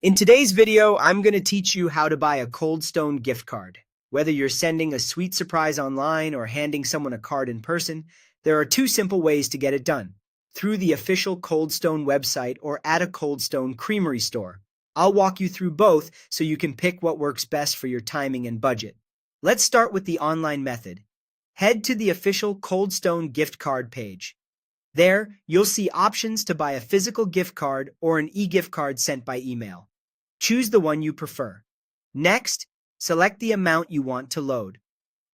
In today's video, I'm going to teach you how to buy a Cold Stone gift card. Whether you're sending a sweet surprise online or handing someone a card in person, there are two simple ways to get it done: through the official Cold Stone website or at a Cold Stone Creamery store. I'll walk you through both so you can pick what works best for your timing and budget. Let's start with the online method. Head to the official Cold Stone gift card page. There, you'll see options to buy a physical gift card or an e-gift card sent by email. Choose the one you prefer. Next, select the amount you want to load.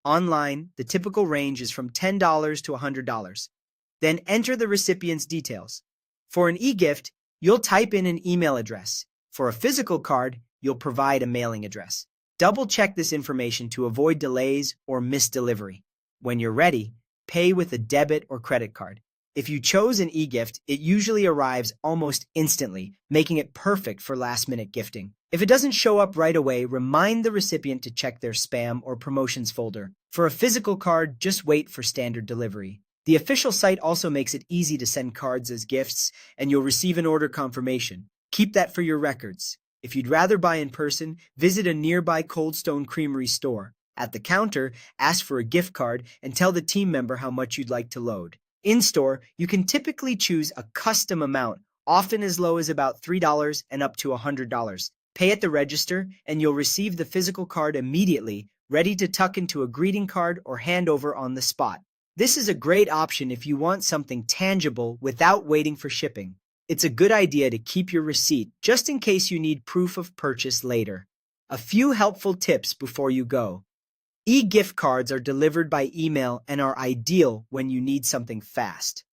Online, the typical range is from $10 to $100. Then enter the recipient's details. For an e-gift, you'll type in an email address. For a physical card, you'll provide a mailing address. Double-check this information to avoid delays or missed delivery. When you're ready, pay with a debit or credit card. If you chose an e-gift, it usually arrives almost instantly, making it perfect for last-minute gifting. If it doesn't show up right away, remind the recipient to check their spam or promotions folder. For a physical card, just wait for standard delivery. The official site also makes it easy to send cards as gifts, and you'll receive an order confirmation. Keep that for your records. If you'd rather buy in person, visit a nearby Cold Stone Creamery store. At the counter, ask for a gift card and tell the team member how much you'd like to load. In-store, you can typically choose a custom amount, often as low as about $3 and up to $100. Pay at the register, and you'll receive the physical card immediately, ready to tuck into a greeting card or hand over on the spot. This is a great option if you want something tangible without waiting for shipping. It's a good idea to keep your receipt just in case you need proof of purchase later. A few helpful tips before you go. E-gift cards are delivered by email and are ideal when you need something fast.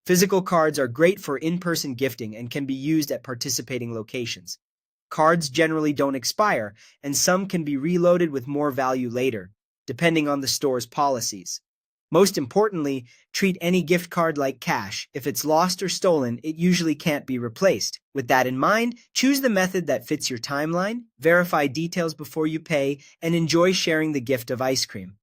Physical cards are great for in-person gifting and can be used at participating locations. Cards generally don't expire, and some can be reloaded with more value later, depending on the store's policies. Most importantly, treat any gift card like cash. If it's lost or stolen, it usually can't be replaced. With that in mind, choose the method that fits your timeline, verify details before you pay, and enjoy sharing the gift of ice cream.